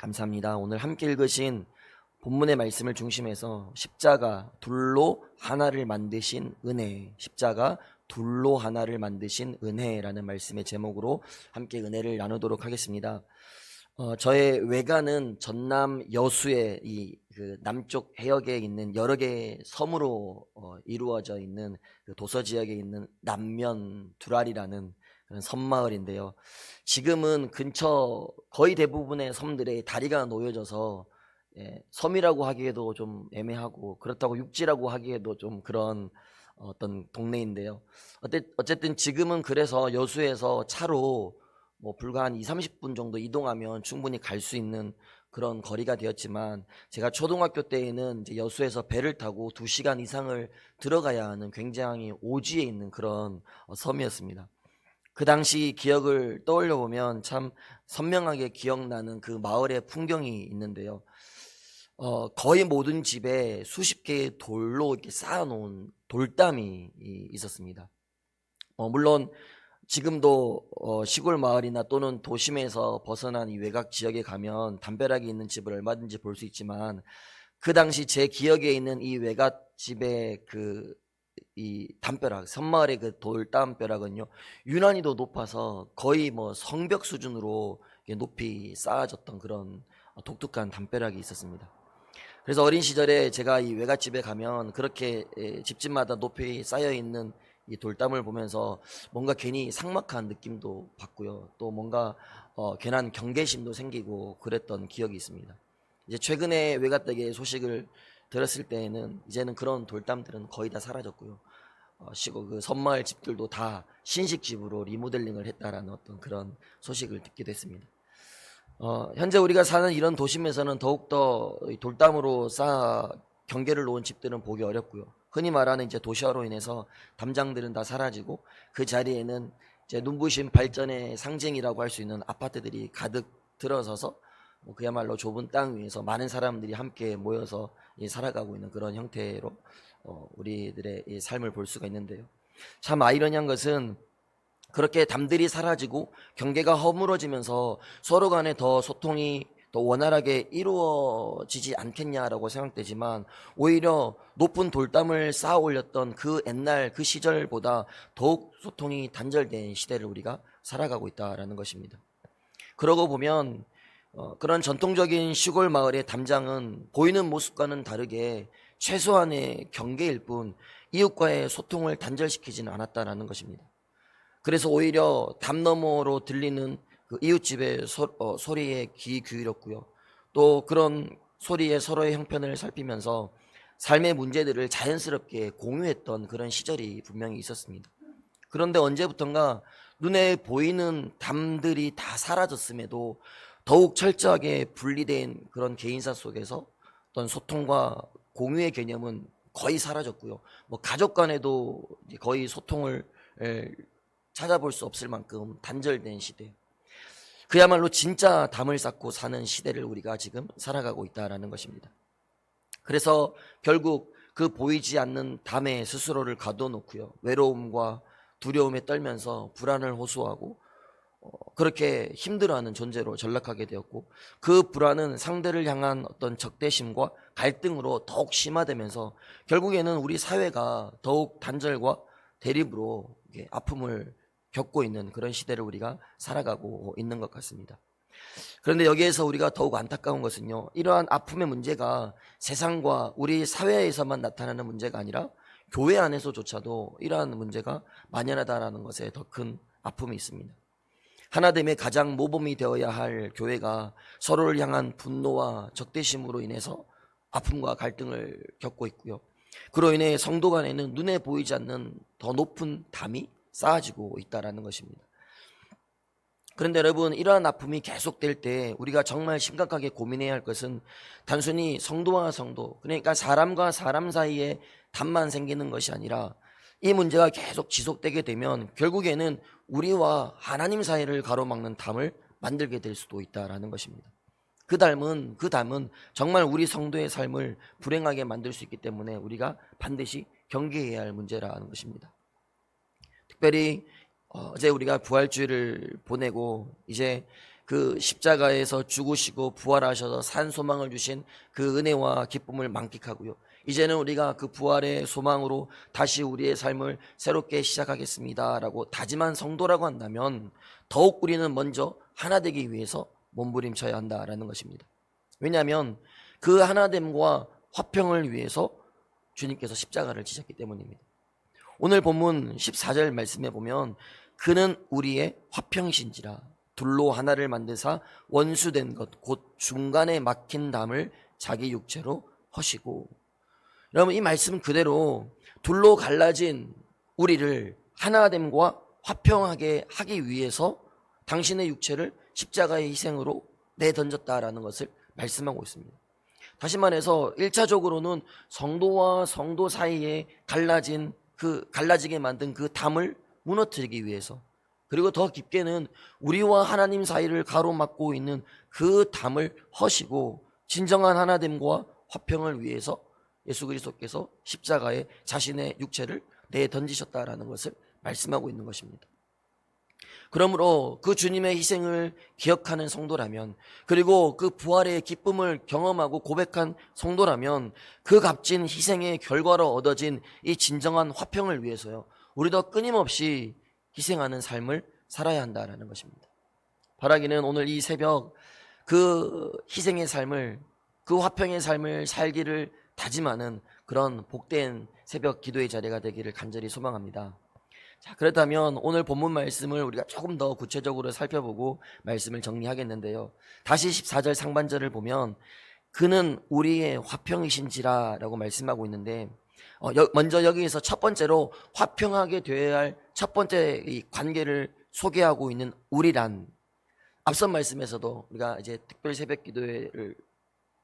감사합니다. 오늘 함께 읽으신 본문의 말씀을 중심해서 십자가 둘로 하나를 만드신 은혜, 십자가 둘로 하나를 만드신 은혜라는 말씀의 제목으로 함께 은혜를 나누도록 하겠습니다. 저의 외가는 전남 여수의 그 남쪽 해역에 있는 여러 개의 섬으로 이루어져 있는 그 도서 지역에 있는 남면 두랄이라는 그런 섬마을인데요. 지금은 근처 거의 대부분의 섬들의 다리가 놓여져서 섬이라고 하기에도 좀 애매하고 그렇다고 육지라고 하기에도 좀 그런 어떤 동네인데요. 어쨌든 지금은 그래서 여수에서 차로 불과 한 20-30분 정도 이동하면 충분히 갈 수 있는 그런 거리가 되었지만, 제가 초등학교 때에는 이제 여수에서 배를 타고 2시간 이상을 들어가야 하는 굉장히 오지에 있는 그런 섬이었습니다. 그 당시 기억을 떠올려 보면 참 선명하게 기억나는 그 마을의 풍경이 있는데요. 거의 모든 집에 수십 개의 돌로 이렇게 쌓아놓은 돌담이 있었습니다. 물론 지금도 시골 마을이나 또는 도심에서 벗어난 이 외곽 지역에 가면 담벼락이 있는 집을 얼마든지 볼 수 있지만, 그 당시 제 기억에 있는 이 외곽 집의 이 담벼락, 섬마을의 그 돌담벼락은요, 유난히도 높아서 거의 성벽 수준으로 높이 쌓아졌던 그런 독특한 담벼락이 있었습니다. 그래서 어린 시절에 제가 이 외갓집에 가면 그렇게 집집마다 높이 쌓여있는 이 돌담을 보면서 뭔가 괜히 삭막한 느낌도 받고요. 또 뭔가 괜한 경계심도 생기고 그랬던 기억이 있습니다. 이제 최근에 외갓댁의 소식을 들었을 때에는 이제는 그런 돌담들은 거의 다 사라졌고요. 그 섬마을 집들도 다 신식집으로 리모델링을 했다라는 어떤 그런 소식을 듣게 됐습니다. 현재 우리가 사는 이런 도심에서는 더욱더 돌담으로 쌓아 경계를 놓은 집들은 보기 어렵고요. 흔히 말하는 이제 도시화로 인해서 담장들은 다 사라지고 그 자리에는 이제 눈부신 발전의 상징이라고 할 수 있는 아파트들이 가득 들어서서 그야말로 좁은 땅 위에서 많은 사람들이 함께 모여서 살아가고 있는 그런 형태로 우리들의 이 삶을 볼 수가 있는데요. 참 아이러니한 것은 그렇게 담들이 사라지고 경계가 허물어지면서 서로 간에 더 소통이 더 원활하게 이루어지지 않겠냐라고 생각되지만, 오히려 높은 돌담을 쌓아 올렸던 그 옛날 그 시절보다 더욱 소통이 단절된 시대를 우리가 살아가고 있다라는 것입니다. 그러고 보면 그런 전통적인 시골 마을의 담장은 보이는 모습과는 다르게 최소한의 경계일 뿐 이웃과의 소통을 단절시키지는 않았다라는 것입니다. 그래서 오히려 담 너머로 들리는 그 이웃집의 소리에 귀 기울였고요. 또 그런 소리에 서로의 형편을 살피면서 삶의 문제들을 자연스럽게 공유했던 그런 시절이 분명히 있었습니다. 그런데 언제부턴가 눈에 보이는 담들이 다 사라졌음에도 더욱 철저하게 분리된 그런 개인사 속에서 어떤 소통과 공유의 개념은 거의 사라졌고요. 가족 간에도 거의 소통을 찾아볼 수 없을 만큼 단절된 시대, 그야말로 진짜 담을 쌓고 사는 시대를 우리가 지금 살아가고 있다는 것입니다. 그래서 결국 그 보이지 않는 담에 스스로를 가둬놓고요, 외로움과 두려움에 떨면서 불안을 호소하고 그렇게 힘들어하는 존재로 전락하게 되었고, 그 불안은 상대를 향한 어떤 적대심과 갈등으로 더욱 심화되면서 결국에는 우리 사회가 더욱 단절과 대립으로 아픔을 겪고 있는 그런 시대를 우리가 살아가고 있는 것 같습니다. 그런데 여기에서 우리가 더욱 안타까운 것은요, 이러한 아픔의 문제가 세상과 우리 사회에서만 나타나는 문제가 아니라 교회 안에서조차도 이러한 문제가 만연하다는 것에 더 큰 아픔이 있습니다. 하나됨의 가장 모범이 되어야 할 교회가 서로를 향한 분노와 적대심으로 인해서 아픔과 갈등을 겪고 있고요. 그로 인해 성도 간에는 눈에 보이지 않는 더 높은 담이 쌓아지고 있다는 것입니다. 그런데 여러분, 이러한 아픔이 계속될 때 우리가 정말 심각하게 고민해야 할 것은 단순히 성도와 성도, 그러니까 사람과 사람 사이에 담만 생기는 것이 아니라, 이 문제가 계속 지속되게 되면 결국에는 우리와 하나님 사이를 가로막는 담을 만들게 될 수도 있다는 것입니다. 그 담은 정말 우리 성도의 삶을 불행하게 만들 수 있기 때문에 우리가 반드시 경계해야 할 문제라는 것입니다. 특별히 어제 우리가 부활주일을 보내고 이제 그 십자가에서 죽으시고 부활하셔서 산 소망을 주신 그 은혜와 기쁨을 만끽하고요. 이제는 우리가 그 부활의 소망으로 다시 우리의 삶을 새롭게 시작하겠습니다라고 다짐한 성도라고 한다면 더욱 우리는 먼저 하나 되기 위해서 몸부림쳐야 한다라는 것입니다. 왜냐하면 그 하나됨과 화평을 위해서 주님께서 십자가를 지셨기 때문입니다. 오늘 본문 14절 말씀에 보면 그는 우리의 화평이신지라 둘로 하나를 만드사 원수된 것 곧 중간에 막힌 담을 자기 육체로 허시고. 여러분, 이 말씀 그대로 둘로 갈라진 우리를 하나됨과 화평하게 하기 위해서 당신의 육체를 십자가의 희생으로 내던졌다라는 것을 말씀하고 있습니다. 다시 말해서 1차적으로는 성도와 성도 사이에 갈라지게 만든 그 담을 무너뜨리기 위해서, 그리고 더 깊게는 우리와 하나님 사이를 가로막고 있는 그 담을 허시고 진정한 하나됨과 화평을 위해서 예수 그리스도께서 십자가에 자신의 육체를 내던지셨다라는 것을 말씀하고 있는 것입니다. 그러므로 그 주님의 희생을 기억하는 성도라면, 그리고 그 부활의 기쁨을 경험하고 고백한 성도라면 그 값진 희생의 결과로 얻어진 이 진정한 화평을 위해서요, 우리도 끊임없이 희생하는 삶을 살아야 한다라는 것입니다. 바라기는 오늘 이 새벽 그 희생의 삶을, 그 화평의 삶을 살기를 다짐하는 그런 복된 새벽 기도의 자리가 되기를 간절히 소망합니다. 자, 그렇다면 오늘 본문 말씀을 우리가 조금 더 구체적으로 살펴보고 말씀을 정리하겠는데요. 다시 14절 상반절을 보면 그는 우리의 화평이신지라 라고 말씀하고 있는데, 먼저 여기에서 첫 번째로 화평하게 되어야 할 첫 번째 이 관계를 소개하고 있는 우리란, 앞선 말씀에서도 우리가 이제 특별 새벽 기도회를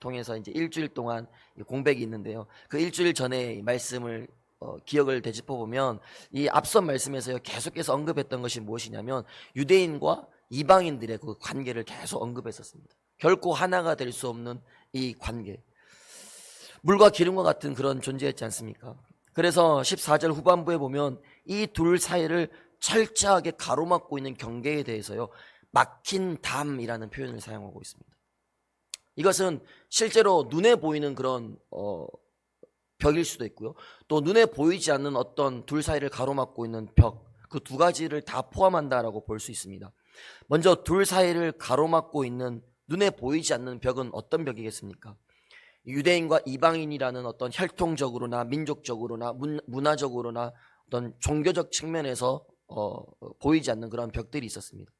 통해서 이제 일주일 동안 공백이 있는데요. 그 일주일 전에 말씀을 기억을 되짚어 보면 이 앞선 말씀에서 계속해서 언급했던 것이 무엇이냐면 유대인과 이방인들의 그 관계를 계속 언급했었습니다. 결코 하나가 될 수 없는 이 관계, 물과 기름과 같은 그런 존재였지 않습니까? 그래서 14절 후반부에 보면 이 둘 사이를 철저하게 가로막고 있는 경계에 대해서요, 막힌 담이라는 표현을 사용하고 있습니다. 이것은 실제로 눈에 보이는 그런 벽일 수도 있고요, 또 눈에 보이지 않는 어떤 둘 사이를 가로막고 있는 벽, 그 두 가지를 다 포함한다라고 볼 수 있습니다. 먼저 둘 사이를 가로막고 있는 눈에 보이지 않는 벽은 어떤 벽이겠습니까? 유대인과 이방인이라는 어떤 혈통적으로나 민족적으로나 문화적으로나 어떤 종교적 측면에서 보이지 않는 그런 벽들이 있었습니다.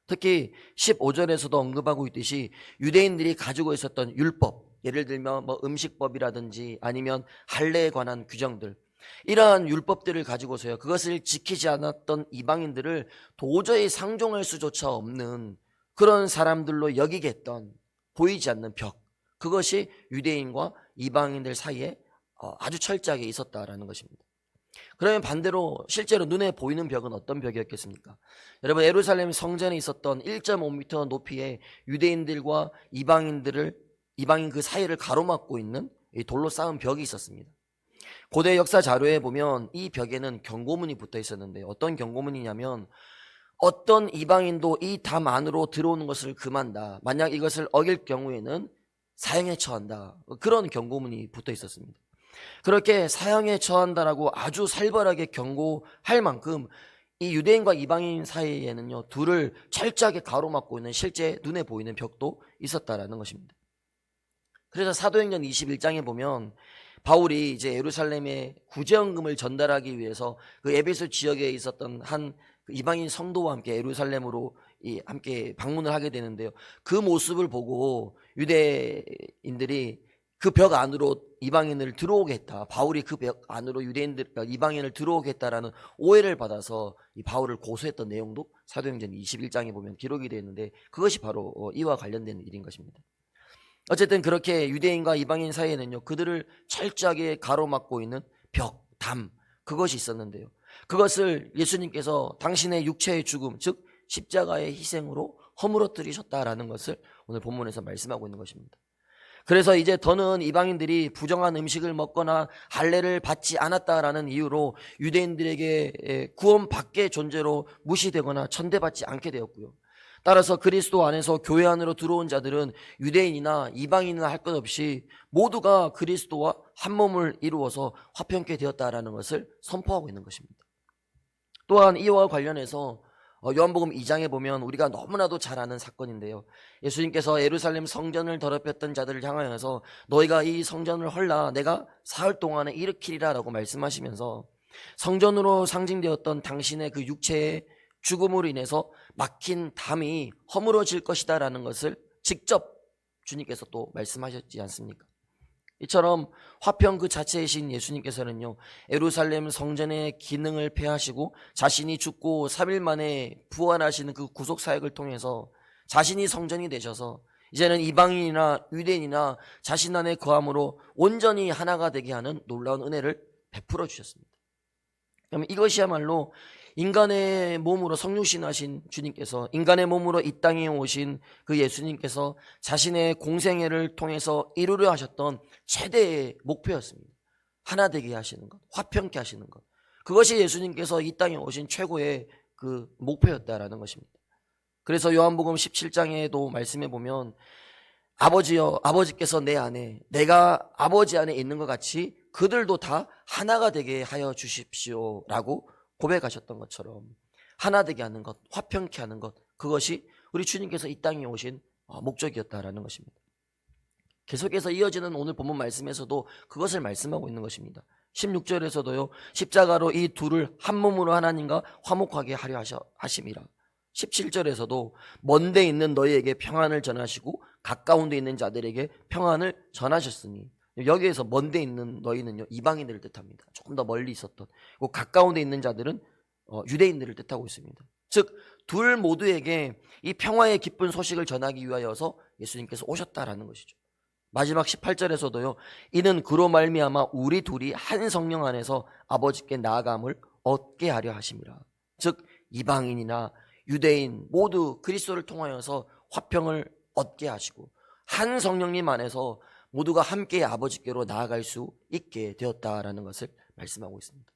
특히 15절에서도 언급하고 있듯이 유대인들이 가지고 있었던 율법, 예를 들면 음식법이라든지 아니면 할례에 관한 규정들, 이러한 율법들을 가지고서요, 그것을 지키지 않았던 이방인들을 도저히 상종할 수조차 없는 그런 사람들로 여기겠던 보이지 않는 벽, 그것이 유대인과 이방인들 사이에 아주 철저하게 있었다라는 것입니다. 그러면 반대로 실제로 눈에 보이는 벽은 어떤 벽이었겠습니까? 여러분, 예루살렘 성전에 있었던 1.5m 높이의 유대인들과 이방인 그 사이를 가로막고 있는 이 돌로 쌓은 벽이 있었습니다. 고대 역사 자료에 보면 이 벽에는 경고문이 붙어 있었는데, 어떤 경고문이냐면 어떤 이방인도 이 담 안으로 들어오는 것을 금한다, 만약 이것을 어길 경우에는 사형에 처한다, 그런 경고문이 붙어 있었습니다. 그렇게 사형에 처한다라고 아주 살벌하게 경고할 만큼 이 유대인과 이방인 사이에는요, 둘을 철저하게 가로막고 있는 실제 눈에 보이는 벽도 있었다라는 것입니다. 그래서 사도행전 21장에 보면 바울이 이제 예루살렘에 구제헌금을 전달하기 위해서 그 에베소 지역에 있었던 한 이방인 성도와 함께 예루살렘으로 함께 방문을 하게 되는데요, 그 모습을 보고 유대인들이 그 벽 안으로 이방인을 들어오게 했다, 바울이 그 벽 안으로 이방인을 들어오게 했다라는 오해를 받아서 이 바울을 고소했던 내용도 사도행전 21장에 보면 기록이 되어 있는데, 그것이 바로 이와 관련된 일인 것입니다. 어쨌든 그렇게 유대인과 이방인 사이에는요, 그들을 철저하게 가로막고 있는 벽, 담, 그것이 있었는데요, 그것을 예수님께서 당신의 육체의 죽음, 즉 십자가의 희생으로 허물어뜨리셨다라는 것을 오늘 본문에서 말씀하고 있는 것입니다. 그래서 이제 더는 이방인들이 부정한 음식을 먹거나 할례를 받지 않았다라는 이유로 유대인들에게 구원 밖의 존재로 무시되거나 천대받지 않게 되었고요, 따라서 그리스도 안에서 교회 안으로 들어온 자들은 유대인이나 이방인이나 할 것 없이 모두가 그리스도와 한 몸을 이루어서 화평케 되었다라는 것을 선포하고 있는 것입니다. 또한 이와 관련해서 요한복음 2장에 보면 우리가 너무나도 잘 아는 사건인데요, 예수님께서 예루살렘 성전을 더럽혔던 자들을 향하여서 너희가 이 성전을 헐라 내가 사흘 동안에 일으키리라 라고 말씀하시면서 성전으로 상징되었던 당신의 그 육체의 죽음으로 인해서 막힌 담이 허물어질 것이다 라는 것을 직접 주님께서 또 말씀하셨지 않습니까? 이처럼 화평 그 자체이신 예수님께서는요, 예루살렘 성전의 기능을 폐하시고 자신이 죽고 3일 만에 부활하시는 그 구속 사역을 통해서 자신이 성전이 되셔서 이제는 이방인이나 유대인이나 자신 안에 거함으로 온전히 하나가 되게 하는 놀라운 은혜를 베풀어 주셨습니다. 그러면 이것이야말로 인간의 몸으로 성육신하신 주님께서, 인간의 몸으로 이 땅에 오신 그 예수님께서 자신의 공생애를 통해서 이루려 하셨던 최대의 목표였습니다. 하나 되게 하시는 것, 화평케 하시는 것, 그것이 예수님께서 이 땅에 오신 최고의 그 목표였다라는 것입니다. 그래서 요한복음 17장에도 말씀해 보면 아버지여, 아버지께서 내 안에, 내가 아버지 안에 있는 것 같이 그들도 다 하나가 되게 하여 주십시오 라고 고백하셨던 것처럼 하나 되게 하는 것, 화평케 하는 것, 그것이 우리 주님께서 이 땅에 오신 목적이었다라는 것입니다. 계속해서 이어지는 오늘 본문 말씀에서도 그것을 말씀하고 있는 것입니다. 16절에서도요, 십자가로 이 둘을 한 몸으로 하나님과 화목하게 하려 하심이라. 17절에서도 먼데 있는 너희에게 평안을 전하시고 가까운 데 있는 자들에게 평안을 전하셨으니, 여기에서 먼데 있는 너희는요, 이방인들을 뜻합니다. 조금 더 멀리 있었던. 그리고 가까운 데 있는 자들은 유대인들을 뜻하고 있습니다. 즉 둘 모두에게 이 평화의 기쁜 소식을 전하기 위하여서 예수님께서 오셨다라는 것이죠. 마지막 18절에서도요, 이는 그로 말미암아 우리 둘이 한 성령 안에서 아버지께 나아감을 얻게 하려 하심이라. 즉 이방인이나 유대인 모두 그리스도를 통하여서 화평을 얻게 하시고 한 성령님 안에서 모두가 함께 아버지께로 나아갈 수 있게 되었다라는 것을 말씀하고 있습니다.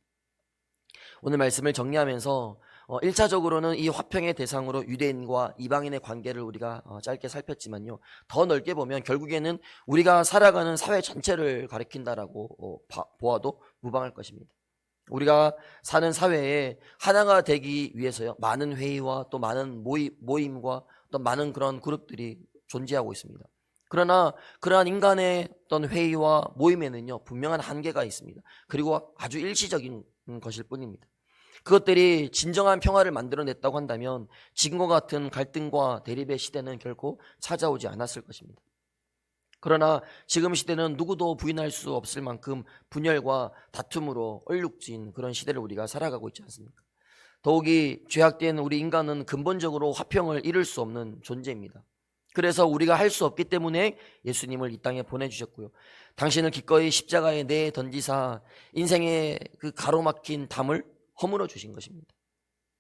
오늘 말씀을 정리하면서 1차적으로는 이 화평의 대상으로 유대인과 이방인의 관계를 우리가 짧게 살폈지만요, 더 넓게 보면 결국에는 우리가 살아가는 사회 전체를 가리킨다라고 보아도 무방할 것입니다. 우리가 사는 사회에 하나가 되기 위해서요, 많은 회의와 또 많은 모임과 또 많은 그런 그룹들이 존재하고 있습니다. 그러나 그러한 인간의 어떤 회의와 모임에는요, 분명한 한계가 있습니다. 그리고 아주 일시적인 것일 뿐입니다. 그것들이 진정한 평화를 만들어냈다고 한다면 지금과 같은 갈등과 대립의 시대는 결코 찾아오지 않았을 것입니다. 그러나 지금 시대는 누구도 부인할 수 없을 만큼 분열과 다툼으로 얼룩진 그런 시대를 우리가 살아가고 있지 않습니까? 더욱이 죄악된 우리 인간은 근본적으로 화평을 이룰 수 없는 존재입니다. 그래서 우리가 할 수 없기 때문에 예수님을 이 땅에 보내주셨고요, 당신을 기꺼이 십자가에 내어 던지사 인생의 그 가로막힌 담을 허물어 주신 것입니다.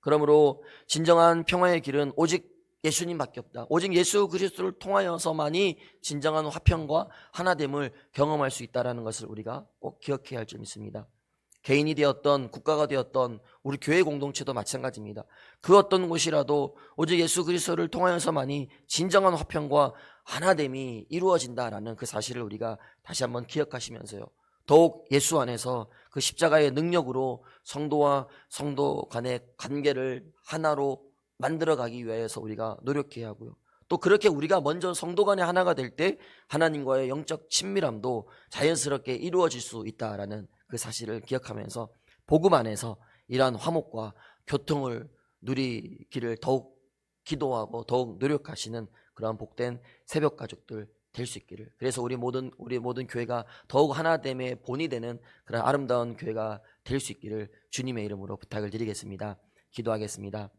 그러므로 진정한 평화의 길은 오직 예수님밖에 없다. 오직 예수 그리스도를 통하여서만이 진정한 화평과 하나됨을 경험할 수 있다는 것을 우리가 꼭 기억해야 할 줄 믿습니다. 개인이 되었던 국가가 되었던 우리 교회 공동체도 마찬가지입니다. 그 어떤 곳이라도 오직 예수 그리스도를 통하여서만이 진정한 화평과 하나됨이 이루어진다라는 그 사실을 우리가 다시 한번 기억하시면서요, 더욱 예수 안에서 그 십자가의 능력으로 성도와 성도 간의 관계를 하나로 만들어가기 위해서 우리가 노력해야 하고요, 또 그렇게 우리가 먼저 성도 간의 하나가 될 때 하나님과의 영적 친밀함도 자연스럽게 이루어질 수 있다라는 그 사실을 기억하면서 복음 안에서 이러한 화목과 교통을 누리기를 더욱 기도하고 더욱 노력하시는 그러한 복된 새벽 가족들 될 수 있기를, 그래서 우리 모든 교회가 더욱 하나됨의 본이 되는 그런 아름다운 교회가 될 수 있기를 주님의 이름으로 부탁을 드리겠습니다. 기도하겠습니다.